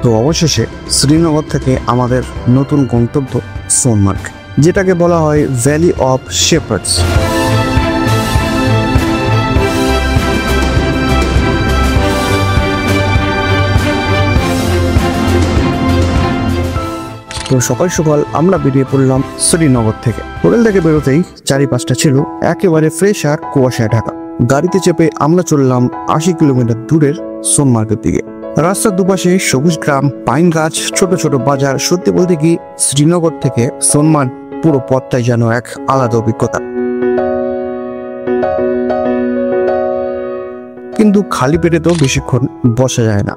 তো অবশেষে শ্রীনগর থেকে আমাদের নতুন গন্তব্য সোনমার্গ, যেটাকে বলা হয় ভ্যালি অফ শেপার্ডস। তো সকাল সকাল আমরা বেরিয়ে পড়লাম শ্রীনগর থেকে। হোটেল থেকে বেরোতেই চারিপাশটা ছিল একেবারে ফ্রেশ আর কুয়াশায় ঢাকা। গাড়িতে চেপে আমরা চললাম 80 কিলোমিটার দূরের সোনমার্গের দিকে। রাস্তার দুপাশে সবুজ গ্রাম, পাইন গাছ, ছোট ছোট বাজার। সত্যি বলতে কি, শ্রীনগর থেকে সোনমার্গ পুরো পথটাই যেন এক আলাদা অভিজ্ঞতা। কিন্তু খালি পেটে তো বেশিক্ষণ বসা যায় না,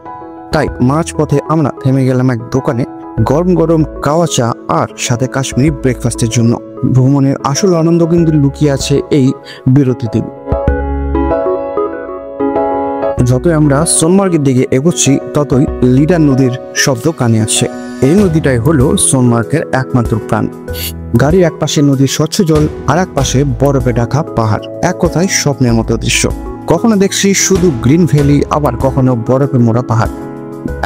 তাই মাঝপথে আমরা থেমে গেলাম এক দোকানে গরম গরম কাওয়া চা আর সাথে কাশ্মীরি ব্রেকফাস্টের জন্য। ভ্রমণের আসল আনন্দ কিন্তু লুকিয়ে আছে এই বিরতিতে। যতই আমরা সোনমার্গের দিকে এগোচ্ছি ততই লিডার নদীর শব্দ কানে আসছে। এই নদীটাই হলো সোনমার্গের একমাত্র প্রাণ। গাড়ির এক পাশে নদীর স্বচ্ছ জল, আর এক পাশে বরফে ঢাকা পাহাড়। এক কথায় স্বপ্নের মতো দৃশ্য। কখনো দেখছি শুধু গ্রিন ভ্যালি, আবার কখনো বরফে মোড়া পাহাড়।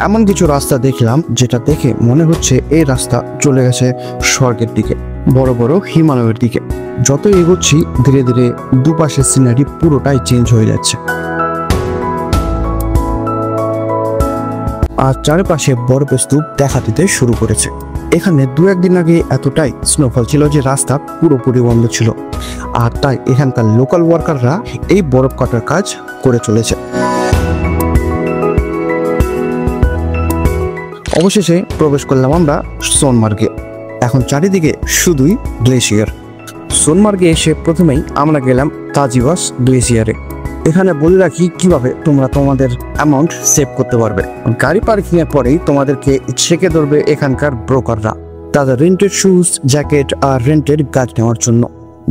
এমন কিছু রাস্তা দেখলাম যেটা দেখে মনে হচ্ছে এই রাস্তা চলে গেছে স্বর্গের দিকে, বড় বড় হিমালয়ের দিকে। যত এগোচ্ছি ধীরে ধীরে দুপাশের সিনারি পুরোটাই চেঞ্জ হয়ে যাচ্ছে, আর চারপাশে বরফের স্তূপ দেখা দিতে শুরু করেছে। এখানে দু একদিন আগে এতটাই স্নোফল ছিল যে রাস্তা পুরোপুরি বন্ধ ছিল, আর তাই এখানকার লোকাল ওয়ার্কাররা এই বরফ কাটার কাজ করে চলেছে। অবশেষে প্রবেশ করলাম আমরা সোনমার্গে। এখন চারিদিকে শুধুই গ্লেশিয়ার। সোনমার্গে এসে প্রথমেই আমরা গেলাম তাজিওয়াস গ্লেশিয়ারে। এখানে বলে রাখি কিভাবে তোমরা তোমাদের অ্যামাউন্ট সেভ করতে পারবে। গাড়ি পার্কিং এর পরেই তোমাদেরকে ছেকে ধরবে এখানকার ব্রোকাররা তাদের রেন্টেড শুজ, জ্যাকেট আর রেন্টেড গাইড নেওয়ার জন্য,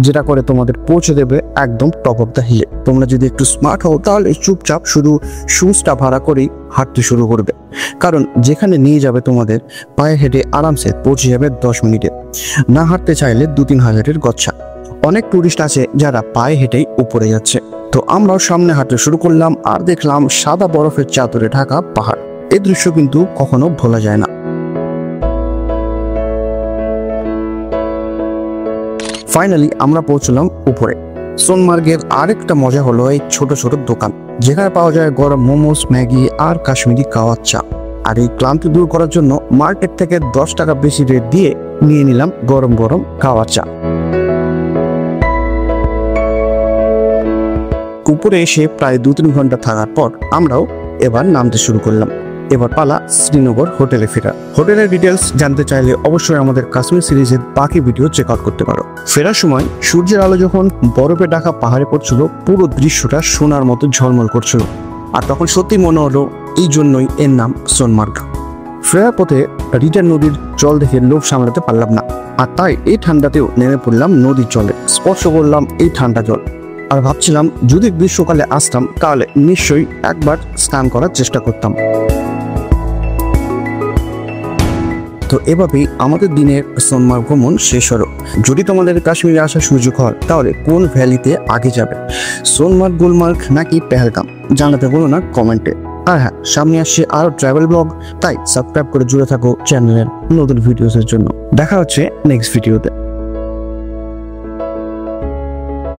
যেটা করে তোমাদের পৌঁছে দেবে একদম টপ অফ দ্য হিলে। তোমরা যদি একটু স্মার্ট হও তাহলে চুপচাপ শুধু শুজটা ভাড়া করেই হাঁটতে শুরু করবে, কারণ যেখানে নিয়ে যাবে তোমাদের পায়ে হেঁটে আরামসে পৌঁছে যাবে 10 মিনিটে। না হাঁটতে চাইলে 2-3 হাজারের গচ্ছা। অনেক টুরিস্ট আছে যারা পায়ে হেঁটেই উপরে যাচ্ছে। তো আমরাও সামনে হাঁটতে শুরু করলাম আর দেখলাম সাদা বরফের চাদরে ঢাকা পাহাড়। এই দৃশ্য কিন্তু কখনো ভোলা যায় না। ফাইনালি আমরা পৌঁছলাম উপরে। সোনমার্গের আরেকটা মজা হলো এই ছোট ছোট দোকান, যেখানে পাওয়া যায় গরম মোমোস, ম্যাগি আর কাশ্মীরি কাওয়া চা। আর এই ক্লান্তি দূর করার জন্য মার্কেট থেকে 10 টাকা বেশি রেট দিয়ে নিয়ে নিলাম গরম গরম কাওয়া চা। উপরে এসে প্রায় 2-3 ঘন্টা থাকার পর আমরাও এবার নামতে শুরু করলাম। এবার পালা শ্রীনগর হোটেলে ফেরা। হোটেলের ডিটেলস জানতে চাইলে অবশ্যই আমাদের কাশ্মীর সিরিজের বাকি ভিডিও চেক আউট করতে পারো। ফেরার সময় সূর্যের আলো যখন বরফে ঢাকা পাহাড়ে পড়ছিল, পুরো দৃশ্যটা সোনার মতো ঝলমল করছিল। আর তখন সত্যি মনে হলো এই জন্যই এর নাম সোনমার্গ। ফেরার পথে রিটার নদীর জল দেখে লোভ সামলাতে পারলাম না, আর তাই এই ঠান্ডাতেও নেমে পড়লাম নদীর জলে। স্পর্শ করলাম এই ঠান্ডা জল, আর ভাবছিলাম যদি গ্রীষ্মকালে আসতাম তাহলে নিশ্চয়ই একবার স্নান করার চেষ্টা করতাম। তো এভাবেই আমাদের দিনের সোনমার্গ ভ্রমণ শেষ হলো। যদি তোমাদের কাশ্মীরে আসার সুযোগ হয় তাহলে কোন ভ্যালিতে আগে যাবে, সোনমার্গ, গুলমার্গ নাকি পেহেলগাম, জানাতে বলো না কমেন্টে। আর হ্যাঁ, সামনে আসছে আরো ট্রাভেল ব্লগ, তাই সাবস্ক্রাইব করে জুড়ে থাকো চ্যানেলের নতুন ভিডিওসের জন্য। দেখা হচ্ছে নেক্সট ভিডিওতে।